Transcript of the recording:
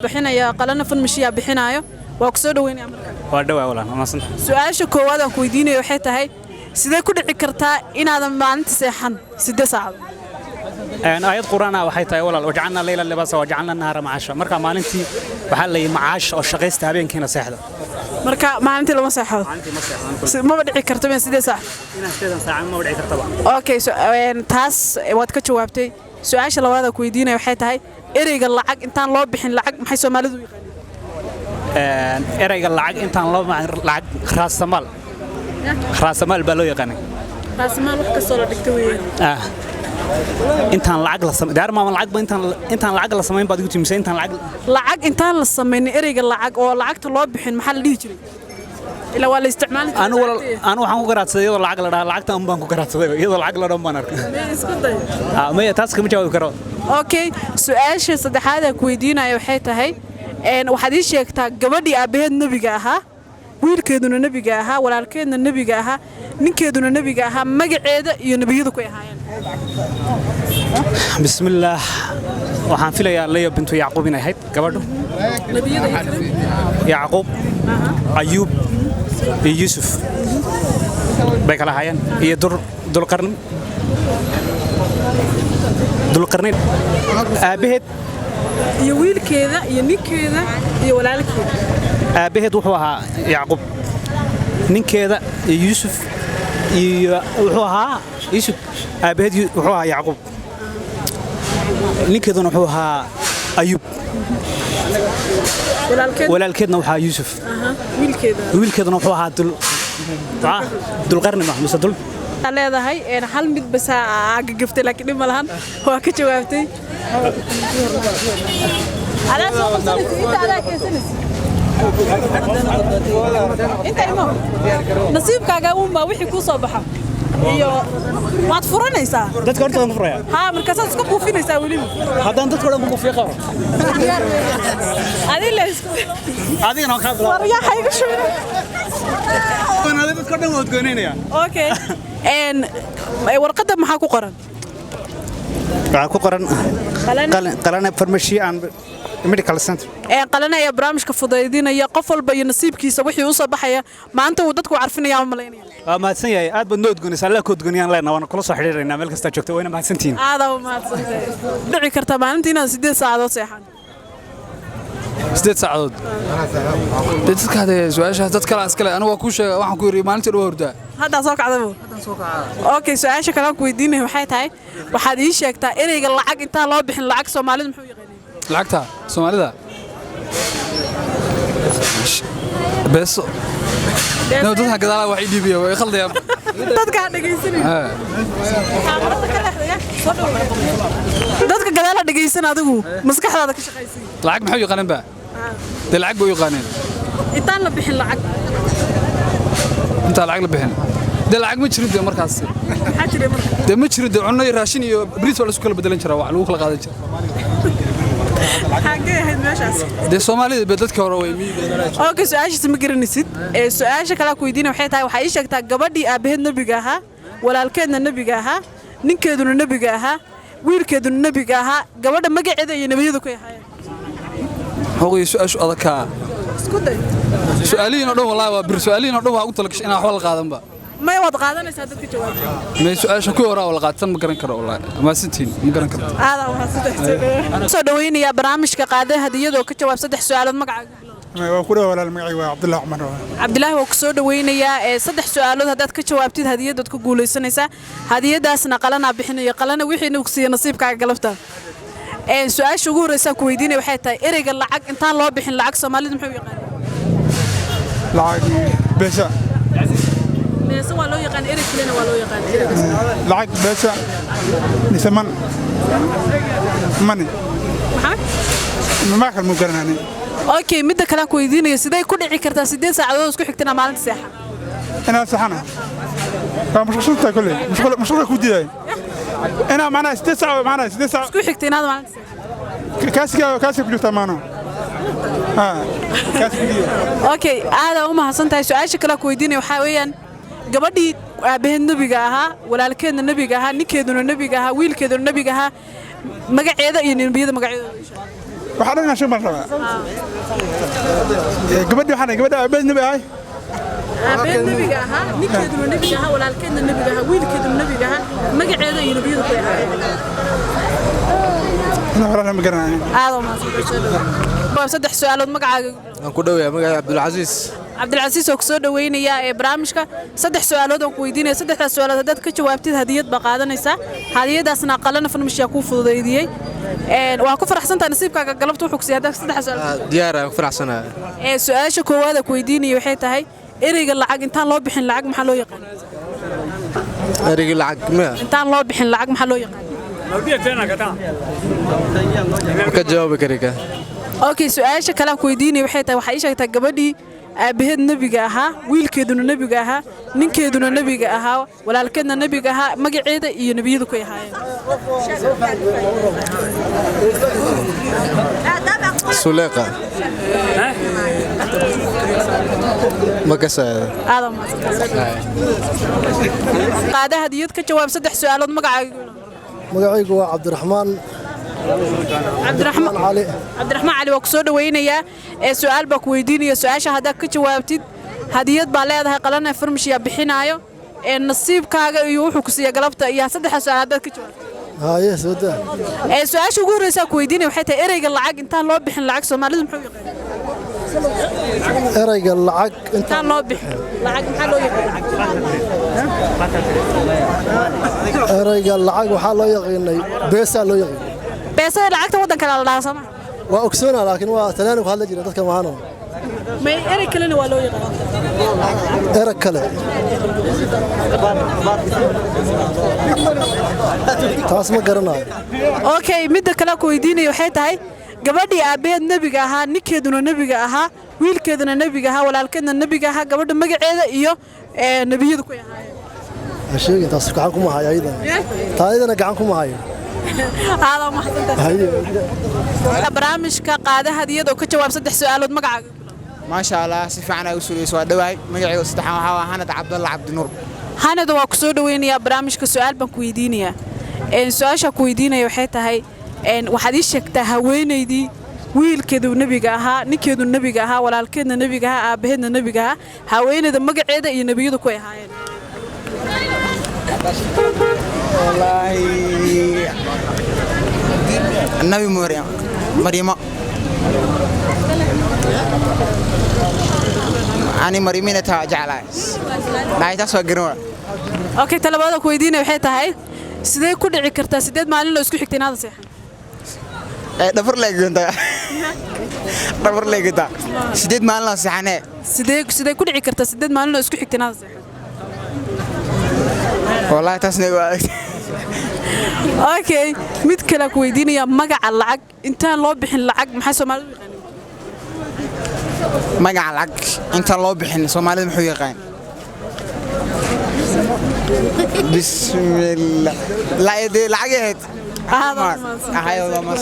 bixinaya qalana fan mashiya bixinayo waa ku soo dhaweynaya markaa waa dhawaa walaal maasan su'aasha koowaad aan ku weydiinayo waxay tahay sidee ku dhici kartaa inaadan maalinta seexan 8 saacadood aayad quraana waxay tahay walaal wajacalna layla libasa wajacalna nahara maasha marka maalintii waxa la yimid maash oo shaqeysta habeenkiina seexda marka maalintii lama seexdo ma dhici karto 8 saac ina 8 saac ma dhici kartaba okay so taas waad ka jawaabtay su'aasha labaad aan ku weydiinayo waxay tahay ereyga lacag intaan loo bixin lacag maxay Soomaalidu yaqaaneen ereyga lacag intaan loo lacag raasamal baa loo yaqaanay raasamal wax ka soo la dhigtay weeyaan intaan lacag la sameeyay daar ma lacag ba intaan lacag la sameeyay baad igu timisay intaan lacag intaan la sameeyay ereyga lacag oo lacagta loo bixin maxaa la dhihi jiray ila waa la isticmaali anu waxaan ku garaadsaday iyadoo lacag la dhaha lacagta baan ku garaadsaday iyadoo lacag la dhan baan arkay isku day ma taas kama jawaabi karo okay su'aasha saddexaad aan ku weydiinayo waxay tahay waxaad ii sheegtaa gabadhii aabaheed nabiga ahaa wiilkeeduna nabiga ahaa walaalkeedna nabiga ahaa ninkeeduna nabiga ahaa magaceeda iyo nabiyadu ku ahaayeen bismillaah waxaan filayaa Leeyo bintu Yacquub inay ahayd gabadhu nabiyada Yacquub Ayub iyo Yusuf bay kala hayeen iyo dulqarnayn aabaheed iyo wiilkeeda iyo ninkeeda iyo walaalkeeda aabaheed wuxuu ahaa Yacquub ninkeeda iyo Yusuf iyo wuxuu ahaa Yusuf aabaheed wuxuu ahaa Yacquub ninkeeduna wuxuu ahaa Ayub walaalkeedna wuxuu ahaa Yusuf wiilkeeduna wuxuu ahaa dulqarnayn Muuse dul leedahay hal mid bas aaga gaftay laakiin dhib ma lahan waa ka jawaabtay ala soo qabsanaysa inta adaa keensanaysa inta imo nasiibkaaga uma wixii ku soo baxa iyo waad furanaysaa dadka horta aan furaya ha markaas aad isku buufinaysaa wali haddaan dadka dhan ku buufiyo qabo adii la isku adigana ka bilo warya hayga shubin ana dadka dhan wad gooneynaya okay warqadda maxaa ku qoran waxa ku qoran qalana farmashi aan medical center qalana ayaa barnaamijka fudaydinaya qof walba iyo nasiibkiisa wixii uu soo baxaya maanta uu dadku carfinaya ma maleynaya waa mahadsan yahay aad baad nood goonaysaa la kood gooniyaan leena waan kula soo xiriirinaa meel kasta joogto wayna mahadsantiin aad u mahadsantahay dhici karta maalintii inaad 8 saacadood seexan 8 saacadood dadka hada su'aasha dad kale askale anigu waa ku sheegay waxaan ku yiri maalintii dhawaa hurdaa hadda soo kacdabo okay su'aasha kale aan ku weydiinay waxay tahay waxaad ii sheegtaa ereyga lacag inta loo bixin lacag Soomaalidu muxuu yaqaanay lacagta Soomaalida beso dadka gadaala wax ii dhiibiyo way khaldayaan dadka dhageysanay dadka gadaala dhageysan adigu maskaxdaada ka shaqeysay lacag maxay yaqaaneen ba lacag buu yaqaaneen intaan la bixin lacag inta lacag la bixin lacag ma jirin markaas maxaa jiray markaa ma jirin cunno iyo raashin iyo bariis wala isku kala bedelan jiraa wax lagu kala qaadan jiray xagee ahayd meeshaas Soomaalida dadka hore way miyiga okay su'aasha ma garanaysid su'aasha kale ku weydiinay waxay tahay waxa ii sheegtaa gabadhii aabaheed nabiga ahaa walaalkeedna nabiga ahaa ninkeeduna nabiga ahaa wiilkeeduna nabiga ahaa gabadha magaceeda iyo nabiyadu ku yahay hooyo su'aashu adaka isku day su'aalihiin oo dhan wallahi waa bir su'aalihiin oo dhan waa ugu talagashay inaan wax wal qaadan ba ما يوضع قادنا سادتك جواب ما سؤال شكو ورا ولا قادتن ما قرن كره والله ما سنتين ما قرن كره هذا هو سدح سو دوين يا برامج كقاده هديده كجواب صدح سؤالات مقعد waa ku dhaw walaal magacaygu waa Cabdullaahi Cumar Cabdullaahi waa ku soo dhaweynaya saddex su'aalood hadaad ka jawaabtid hadiyadad ku guuleysanaysa hadiyadaasna qalana bixinayo qalana wixii uu siiyay nasiibkaaga galabta su'aasha ugu horeysa ku weydiinay waxay tahay ereyga lacag intaan loo bixin lacag Soomaalidu muxuu yaqaan lacag beesa beesa waa loo yaqaan erey kalena waa loo yaqaan lacag beesa nisaman money ma kal mugarnani okay midda kale ku weydiinayo sidee ku dhici kartaa 8 saacadood isku xigtana maalinta seexa ina saxana ka mashquulta kulli mashquul ku diiday ina macna 8 saacadood macna 8 saacadood isku xigtana maalinta seexa kaasi ku jirta maano ha kaasi ku diiday okay aad u mahadsantahay su'aasha kale ku weydiinayo waxa weeyaan gabadhii aabaheed nabiga ahaa walaalkeedna nabiga ahaa ninkeeduna nabiga ahaa wiilkeeduna nabiga ahaa magaceeda iyo nabiyada magaceeda waxaan dhan shan baan rabaa gabadhi waxaan gabadha abeed nabi ahay abeed nabiga ahaa ninkeeduna nabiga ahaa walaalkeedna nabiga ahaa wiilkeeduna nabiga ahaa magaceeda iyo nabiyadu ku ahaayeen ana walaal ma garanayo aado ma soo saddex su'aalood magacaaga aan ku dhaweeyaa magaca Cabdulcasiis Cabdulcasiis oo soo dhaweynaya ee barnaamijka saddex su'aalood oo ku weydiinaya saddexda su'aalood haddaad ka jawaabtid hadiyad ba qaadanaysa hadiyadaasna qalana farmashiya ku fududeeyay waa ku faraxsantahay nasiibkaaga galabta wuxuu ku siiyay saddex su'aalood diyaar ah ku faraxsanahay su'aasha koowaad ku weydiinaya waxay tahay ereyga lacag intaan loo bixin lacag maxaa loo yaqaan ereyga lacag ma intaan loo bixin lacag maxaa loo yaqaan ka jawaabi kariga okay su'aasha kale ku weydiinaya waxay tahay waxa ay sheegtay gabadhii aabaheed nabiga ahaa wiilkeeduna nabiga ahaa ninkeeduna nabiga ahaa walaalkeedna nabiga ahaa magaceeda iyo nabiyadu ku ahaayeen Suleeqa makasay aadam qaada hadiyad ka jawaab saddex su'aalood magacaygu waa Cabdiraxmaan Ali waa ku soo dhaweynayaa su'aal baa ku weydiinaya su'aasha haddaad ka jawaabtid hadiyad baa leedahay qalana farmashiya bixinayo nasiibkaaga iyo wuxuu ku siiyay galabta iyo saddex su'aal haddaad ka jawaabtid haye soo daa su'aasha ugu horeysa ku weydiinaya waxay tahay ereyga lacag intaan loo bixin lacag Soomaalidu muxuu yaqaan ereyga lacag intaan loo bixin lacag maxaa loo yaqaan ereyga lacag waxaa loo yaqaanay beesa loo yaqaan beesada lacagta waddanka la dhahaa sama waa ogsoona laakiin waa talaani ku hadla jira dadka maana ma erey kale waa loo yaqaan erey kale taas ma garanayo okay midda kale ku weydiinay waxay tahay gabadhii aabeed nabiga ahaa ninkeeduna nabiga ahaa wiilkeeduna nabiga ahaa walaalkeedna nabiga ahaa gabadha magaceeda iyo nabiyadu ku ahaayeen sheegin taas gacan kuma hayo aydan taayadana gacan kuma hayo هذا ما حصلت برامجك قاده هديد oo ka jawaab saddex su'aalood magacaaga ما شاء الله si fiican ay u suulayso dhawaay magacaygu saddexan waxa waa Hanad Cabdalla Cabdinuur Hanad waa ku soo dhaweynaya barnaamijka su'aal baan ku weydiinaya su'aasha ku weydiinaya waxay tahay waxaad ii sheegtaa haweeneydii wiilkeedu nabiga ahaa ninkeedu nabiga ahaa walaalkeedna nabiga ahaa aabaheedna nabiga ahaa haweeneyda magaceeda iyo nabiyadu ku ahaayeen والله النبي مريم أنا مريمين تاجعلها لا يتسوى جنورة أوكي تلبادة كويدينة وحيتها هاي سيدي كل عكرتها سيدي مالين لو اسكو حكتين هذا صحيح دفر لك أنت دفر لك أنت سيدي مالين صحيح سيدي كل عكرتها سيدي مالين لو اسكو حكتين هذا صحيح والله تسني اوكي mid kale ku weydiinaya magaca lacag intaan loo bixin lacag maxay Soomaalidu yaqaan magaca lacag intaan loo bixin Soomaalidu muxuu yaqaan bismillah la yadi lacageed هذا ما